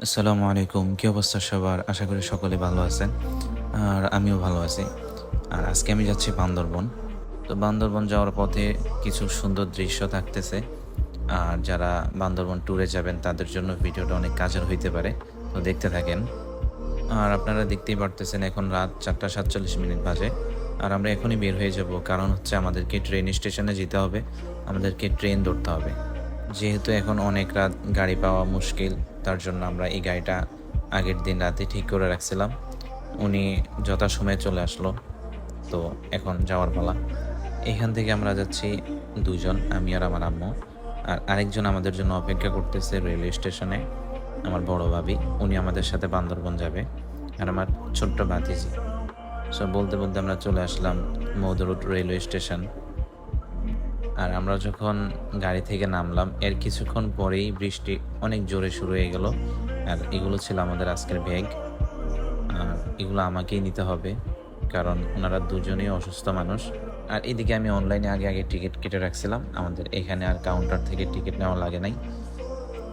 আসসালামু আলাইকুম। কি অবস্থা সবার? আশা করি সকলে ভালো আছেন। আর আমিও ভালো আছি। আর আজকে আমি যাচ্ছি বান্দরবন। তো বান্দরবন যাওয়ার পথে কিছু সুন্দর দৃশ্য থাকতেছে। আর যারা বান্দরবন ট্যুরে যাবেন তাদের জন্য ভিডিওটা অনেক কাজের হইতে পারে। তো দেখতে থাকেন। আর আপনারা দেখতেই পারতেছেন এখন রাত ৪টা ৪৭ বাজে। আর আমরা এখনই বের হয়ে যাব। কারণ হচ্ছে আমাদেরকে ট্রেন স্টেশনে যেতে হবে। আমাদেরকে ট্রেন ধরতে হবে। যেহেতু এখন অনেক রাত গাড়ি পাওয়া মুশকিল, তার জন্য আমরা এই গাড়িটা আগের দিন রাতে ঠিক করে রাখছিলাম। উনি যথাসময়ে চলে আসলো। তো এখন যাওয়ার পালা। এখান থেকে আমরা যাচ্ছি ২ জন, আমি আর আমার আম্মু। আর আরেকজন আমাদের জন্য অপেক্ষা করতেছে রেলওয়ে স্টেশনে, আমার বড় ভাবি। উনি আমাদের সাথে বান্দরবন যাবে। আর আমার ছোট্ট ভাতিজি। সো বলতে বলতে আমরা চলে আসলাম মৌদরুট রেলওয়ে স্টেশন। আর আমরা যখন গাড়ি থেকে নামলাম এর কিছুক্ষণ পরেই বৃষ্টি অনেক জোরে শুরু হয়ে গেল। আর এগুলো ছিল আমাদের আজকের ব্যাগ। আর এগুলো আমাকেই নিতে হবে, কারণ ওনারা দুজনেই অসুস্থ মানুষ। আর এদিকে আমি অনলাইনে আগে আগে টিকিট কেটে রাখছিলাম, আমাদের এখানে আর কাউন্টার থেকে টিকিট নেওয়া লাগে নাই।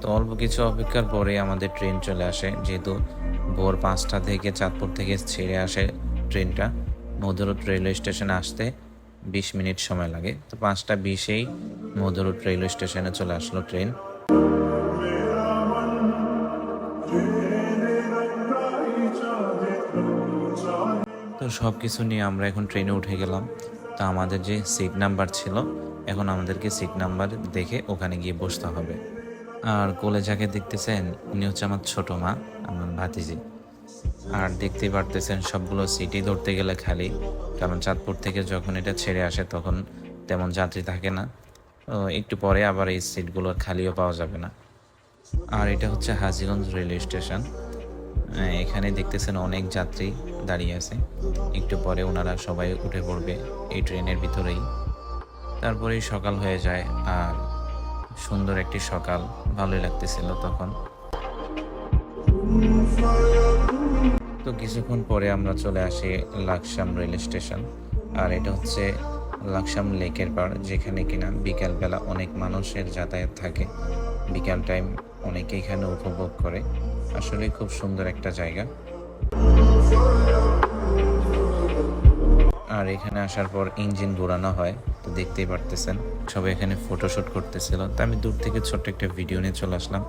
তো অল্প কিছু অপেক্ষার পরে আমাদের ট্রেন চলে আসে। যেহেতু ভোর ৫টা থেকে চাঁদপুর থেকে ছেড়ে আসে ট্রেনটা, মধুরট রেলওয়ে স্টেশনে আসতে ২০ মিনিট সময় লাগে। তো ৫টা ২০-এই মধুরট রেলওয়ে স্টেশনে চলে আসলো ট্রেন। তো সব কিছু নিয়ে আমরা এখন ট্রেনে উঠে গেলাম। তো আমাদের যে সিট নাম্বার ছিল, এখন আমাদেরকে সিট নাম্বার দেখে ওখানে গিয়ে বসতে হবে। আর কোলে যাকে দেখতেছেন উনি হচ্ছে আমার ছোট মা, আমার ভাতিজি। আর দেখতেই পারতেছেন সবগুলো সিটই ধরতে গেলে খালি, কারণ চাঁদপুর থেকে যখন এটা ছেড়ে আসে তখন তেমন যাত্রী থাকে না। তো একটু পরে আবার এই সিটগুলো খালিও পাওয়া যাবে না। আর এটা হচ্ছে হাজীগঞ্জ রেলওয়ে স্টেশন। এখানে দেখতেছেন অনেক যাত্রী দাঁড়িয়ে আছে। একটু পরে ওনারা সবাই উঠে পড়বে এই ট্রেনের ভিতরেই। তারপরেই সকাল হয়ে যায়। আর সুন্দর একটি সকাল, ভালোই লাগতেছিল তখন। তো কিছুক্ষণ পরে আমরা চলে আসি লাকসাম রেল স্টেশন। আর এটা হচ্ছে লাকসাম লেকের পাড়, যেখানে কিনা বিকালবেলা অনেক মানুষের যাতায়াত থাকে। বিকাল টাইম অনেকে এখানে উপভোগ করে। আসলে খুব সুন্দর একটা জায়গা। আর এখানে আসার পর ইঞ্জিন ঘোরানো হয়, তো দেখতেই পারতেছেন সবাই এখানে ফটোশ্যুট করতেছিল। তো আমি দূর থেকে ছোট্ট একটা ভিডিও নিয়ে চলে আসলাম।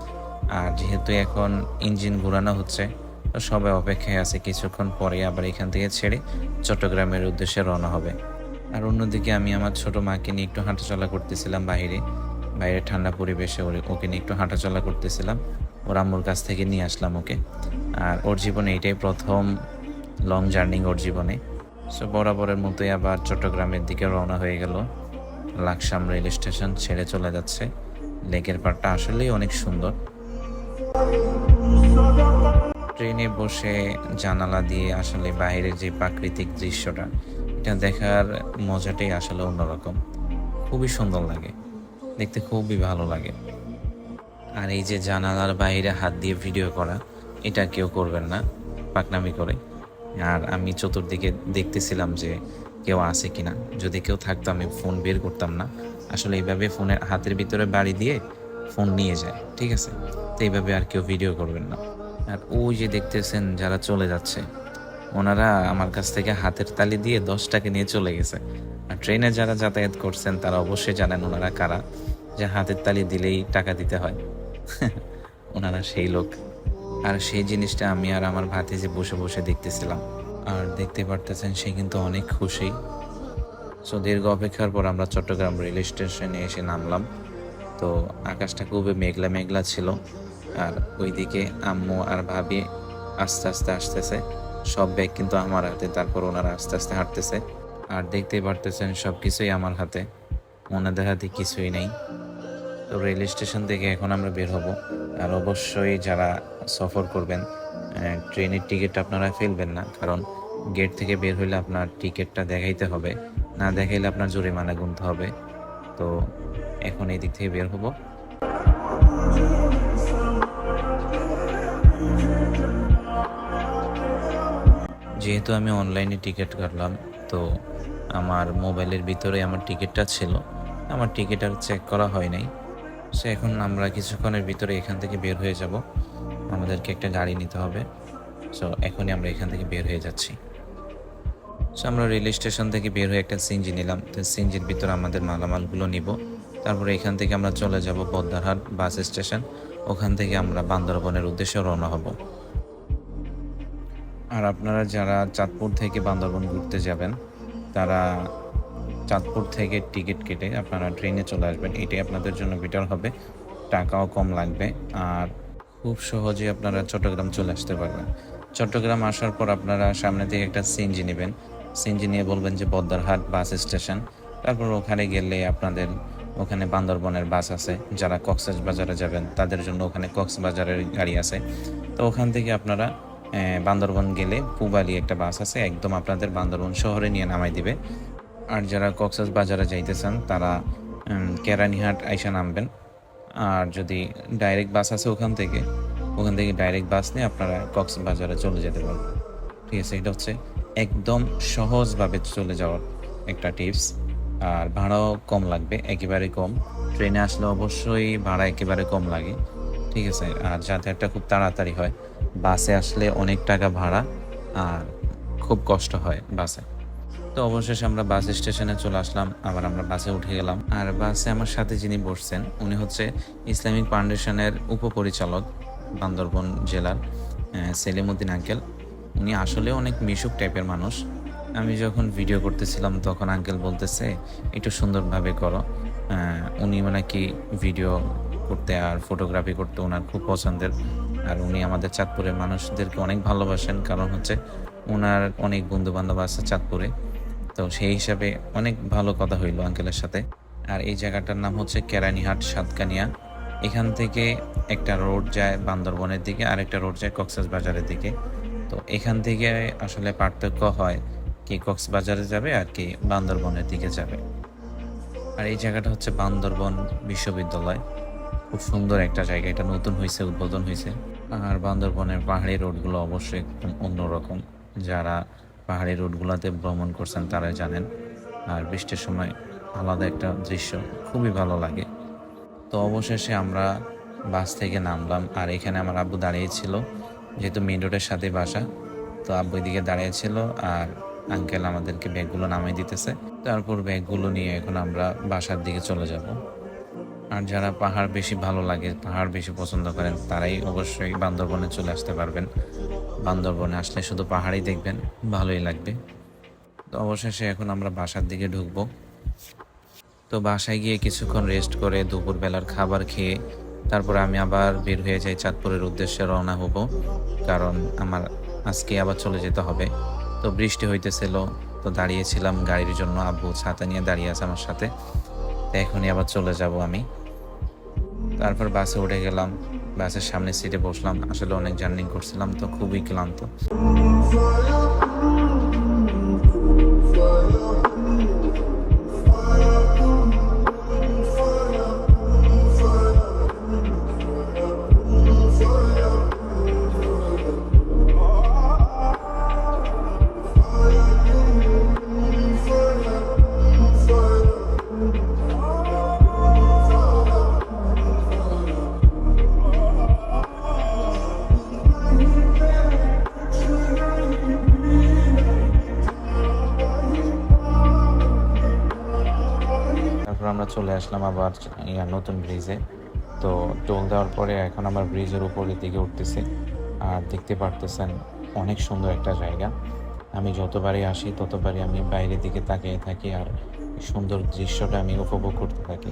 আর যেহেতু এখন ইঞ্জিন ঘোরানো হচ্ছে, তো সবাই অপেক্ষায় আছে, কিছুক্ষণ পরে আবার এখান থেকে ছেড়ে চট্টগ্রামের উদ্দেশ্যে রওনা হবে। আর অন্যদিকে আমি আমার ছোট মাকে নিয়ে একটু হাঁটাচলা করতেছিলাম বাইরে। বাইরে ঠান্ডা পরিবেশে ওকে নিয়ে একটু হাঁটাচলা করতেছিলাম। ওর আম্মুর কাছ থেকে নিয়ে আসলাম ওকে। আর ওর জীবনে এটাই প্রথম লং জার্নি ওর জীবনে। সো বরাবরের মতোই আবার চট্টগ্রামের দিকে রওনা হয়ে গেল। লাকসাম রেল স্টেশন ছেড়ে চলে যাচ্ছে। লেকের পাড়টা আসলেই অনেক সুন্দর। ট্রেনে বসে জানালা দিয়ে আসলে বাইরের যে প্রাকৃতিক দৃশ্যটা, এটা দেখার মজাটাই আসলে অন্যরকম। খুবই সুন্দর লাগে, দেখতে খুবই ভালো লাগে। আর এই যে জানালার বাইরে হাত দিয়ে ভিডিও করা, এটা কেউ করবেন না পাকনামি করে। আর আমি চতুর্দিকে দেখতেছিলাম যে কেউ আছে কিনা। যদি কেউ থাকতো আমি ফোন বের করতাম না। আসলে এইভাবে ফোনের হাতের ভিতরে বাড়ি দিয়ে ফোন নিয়ে যায়, ঠিক আছে? তো এইভাবে আর কেউ ভিডিও করবেন না। আর ওই যে দেখতেছেন যারা চলে যাচ্ছে, ওনারা আমার কাছ থেকে হাতের তালি দিয়ে 10 টাকা নিয়ে চলে গেছে। আর ট্রেনে যারা যাতায়াত করছেন তারা অবশ্যই জানেন ওনারা কারা, যে হাতের তালি দিলেই টাকা দিতে হয়। ওনারা সেই লোক। আর সেই জিনিসটা আমি আর আমার ভাতিজি বসে বসে দেখতেছিলাম। আর দেখতে পারতেছেন সে কিন্তু অনেক খুশি। সো দীর্ঘ অপেক্ষার পর আমরা চট্টগ্রাম রেল স্টেশনে এসে নামলাম। তো আকাশটা খুবই মেঘলা মেঘলা ছিল। আর ওইদিকে আম্মু আর ভাবি আস্তে আস্তে আসতেছে। সব ব্যাগ কিন্তু আমার হাতে, তারপর ওনারা আস্তে আস্তে হাঁটতেছে। আর দেখতেই পারতেছেন সব কিছুই আমার হাতে, ওনাদের হাতে কিছুই নেই। তো রেল স্টেশন থেকে এখন আমরা বের হব। আর অবশ্যই যারা সফর করবেন, ট্রেনের টিকিট আপনারা ফেলবেন না, কারণ গেট থেকে বের হইলে আপনার টিকিটটা দেখাইতে হবে, না দেখাইলে আপনার জরিমানা গুনতে হবে। তো এখন এই দিক থেকে বের হব। যেহেতু আমি অনলাইনে টিকিট কাটলাম, তো আমার মোবাইলের ভিতরে আমার টিকিটটা ছিল, আমার টিকিট আর চেক করা হয় নাই। সো এখন আমরা কিছুক্ষণের ভিতরে এখান থেকে বের হয়ে যাব। আমাদেরকে একটা গাড়ি নিতে হবে। সো এখনই আমরা এখান থেকে বের হয়ে যাচ্ছি। সো আমরা রেল স্টেশন থেকে বের হয়ে একটা সিএনজি নিলাম। তো সিএনজির ভিতরে আমাদের মালামালগুলো নিব। তারপরে এখান থেকে আমরা চলে যাব বদ্দারহাট বাস স্টেশন। ওখান থেকে আমরা বান্দরবনের উদ্দেশ্যে রওনা হব। আর আপনারা যারা চাঁদপুর থেকে বান্দরবন ঘুরতে যাবেন, তারা চাঁদপুর থেকে টিকিট কেটে আপনারা ট্রেনে চলে আসবেন। এটাই আপনাদের জন্য বেটার হবে, টাকাও কম লাগবে, আর খুব সহজে আপনারা চট্টগ্রাম চলে আসতে পারবেন। চট্টগ্রাম আসার পর আপনারা সামনে থেকে একটা সিএনজি নেবেন। সিএনজি নিয়ে বলবেন যে বদ্দারহাট বাস স্টেশন। তারপর ওখানে গেলে আপনাদের ওখানে বান্দরবনের বাস আছে। যারা কক্সবাজারে যাবেন তাদের জন্য ওখানে কক্সবাজারের গাড়ি আছে। তো ওখান থেকে আপনারা বান্দরবন গেলে পুবালি একটা বাস আছে, একদম আপনাদের বান্দরবন শহরে নিয়ে নামাই দিবে। আর যারা কক্সবাজারে যাইতেছেন তারা কেরানীহাট আইসা নামবেন। আর যদি ডাইরেক্ট বাস আছে ওখান থেকে ডাইরেক্ট বাস নিয়ে আপনারা কক্সবাজারে চলে যেতে পারবেন। ঠিক আছে, এটা হচ্ছে একদম সহজভাবে চলে যাওয়ার একটা টিপস। আর ভাড়াও কম লাগবে, একেবারে কম। ট্রেনে আসলে অবশ্যই ভাড়া একেবারে কম লাগে। ঠিক আছে, আর যাতায়াতটা খুব তাড়াতাড়ি হয়। বাসে আসলে অনেক টাকা ভাড়া, আর খুব কষ্ট হয় বাসে। তো অবশেষে আমরা বাস স্টেশনে চলে আসলাম। আবার আমরা বাসে উঠে গেলাম। আর বাসে আমার সাথে যিনি বসছেন উনি হচ্ছে ইসলামিক ফাউন্ডেশনের উপপরিচালক বান্দরবন জেলার সেলিম উদ্দিন আঙ্কেল। উনি আসলে অনেক মিশুক টাইপের মানুষ। আমি যখন ভিডিও করতেছিলাম তখন আঙ্কেল বলতেছে একটু সুন্দরভাবে করো। উনি কি ভিডিও করতে আর ফটোগ্রাফি করতে ওনার খুব পছন্দের। আর উনি আমাদের চাঁদপুরের মানুষদেরকে অনেক ভালোবাসেন, কারণ হচ্ছে ওনার অনেক বন্ধু বান্ধব আছে চাঁদপুরে। তো সেই হিসাবে অনেক ভালো কথা হইলো আঙ্কেলের সাথে। আর এই জায়গাটার নাম হচ্ছে কেরানীহাট সাতকানিয়া। এখান থেকে একটা রোড যায় বান্দরবনের দিকে, আর একটা রোড যায় কক্সবাজারের দিকে। তো এখান থেকে আসলে পার্থক্য হয় কি কক্সবাজারে যাবে আর কি বান্দরবনের দিকে যাবে। আর এই জায়গাটা হচ্ছে বান্দরবন বিশ্ববিদ্যালয়। খুব সুন্দর একটা জায়গা, এটা নতুন হয়েছে, উদ্বোধন হয়েছে। আর বান্দরবনের পাহাড়ি রোডগুলো অবশ্যই একদম অন্যরকম। যারা পাহাড়ি রোডগুলোতে ভ্রমণ করছেন তারা জানেন। আর বৃষ্টির সময় আলাদা একটা দৃশ্য, খুবই ভালো লাগে। তো অবশেষে আমরা বাস থেকে নামলাম। আর এখানে আমার আব্বু দাঁড়িয়েছিল, যেহেতু মেন রোডের সাথে বাসা। তো আব্বু এদিকে দাঁড়িয়েছিল, আর আঙ্কেল আমাদেরকে ব্যাগগুলো নামিয়ে দিতেছে। তারপর ব্যাগগুলো নিয়ে এখন আমরা বাসার দিকে চলে যাব। আর যারা পাহাড় বেশি ভালো লাগে, পাহাড় বেশি পছন্দ করেন, তারাই অবশ্যই বান্দরবনে চলে আসতে পারবেন। বান্দরবনে আসলে শুধু পাহাড়ই দেখবেন, ভালোই লাগবে। তো অবশেষে এখন আমরা বাসার দিকে ঢুকবো। তো বাসায় গিয়ে কিছুক্ষণ রেস্ট করে দুপুরবেলার খাবার খেয়ে তারপর আমি আবার বের হয়ে যাই চাঁদপুরের উদ্দেশ্যে রওনা হব, কারণ আমার আজকে আবার চলে যেতে হবে। তো বৃষ্টি হইতেছিল, তো দাঁড়িয়েছিলাম গাড়ির জন্য। আব্বু ছাতা নিয়ে দাঁড়িয়ে আছে আমার সাথে। তো এখনই আবার চলে যাব আমি। তারপর বাসে উঠে গেলাম, বাসের সামনে সিটে বসলাম। আসলে অনেক জার্নি করছিলাম, তো খুবই ক্লান্ত। আমরা চলে আসলাম আবার নতুন ব্রিজে। তো টোল দেওয়ার পরে এখন আমরা ব্রিজের উপরের দিকে উঠতেছি। আর দেখতে পারতেছেন অনেক সুন্দর একটা জায়গা। আমি যতবারই আসি ততবারই আমি বাইরের দিকে তাকিয়ে থাকি, আর সুন্দর দৃশ্যটা আমি উপভোগ করতে থাকি।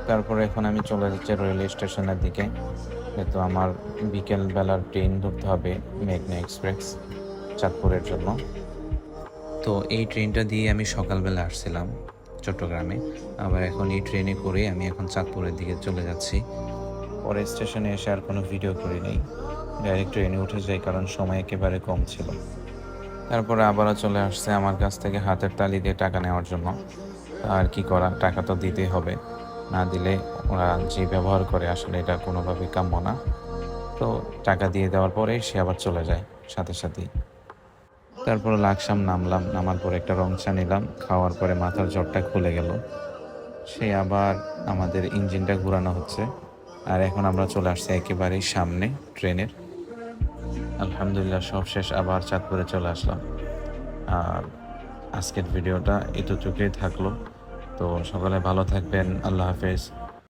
তারপরে এখন আমি চলে যাচ্ছি রেল স্টেশনের দিকে, যেহেতু আমার বিকেল বেলার ট্রেন ধরতে হবে মেঘনা এক্সপ্রেস চাঁদপুরের জন্য। তো এই ট্রেনটা দিয়ে আমি সকালবেলা আসছিলাম চট্টগ্রামে, আবার এখন এই ট্রেনে করে আমি এখন চাঁদপুরের দিকে চলে যাচ্ছি। পরে স্টেশনে এসে আর কোনো ভিডিও করি নাই, ডাইরেক্ট ট্রেনে উঠে যাই কারণ সময় একেবারে কম ছিল। তারপরে আবারও চলে আসছে আমার কাছ থেকে হাতের তালি দিয়ে টাকা নেওয়ার জন্য। আর কি করা, টাকা তো দিতেই হবে, না দিলে ওরা যে ব্যবহার করে আসলে এটা কোনোভাবেই কাম্য না। তো টাকা দিয়ে দেওয়ার পরে সে আবার চলে যায় সাথে সাথেই। তারপরে লাকসাম নামলাম, নামার পরে একটা রং চা নিলাম, খাওয়ার পরে মাথার জ্বরটা খুলে গেল। সে আবার আমাদের ইঞ্জিনটা ঘোরানো হচ্ছে, আর এখন আমরা চলে আসছি একেবারেই সামনে ট্রেনের। আলহামদুলিল্লাহ সব শেষ, আবার চাঁদপুরে চলে আসলাম। আর আজকের ভিডিওটা এতটুকুই থাকলো। তো সকলে ভালো থাকবেন, আল্লাহ হাফেজ।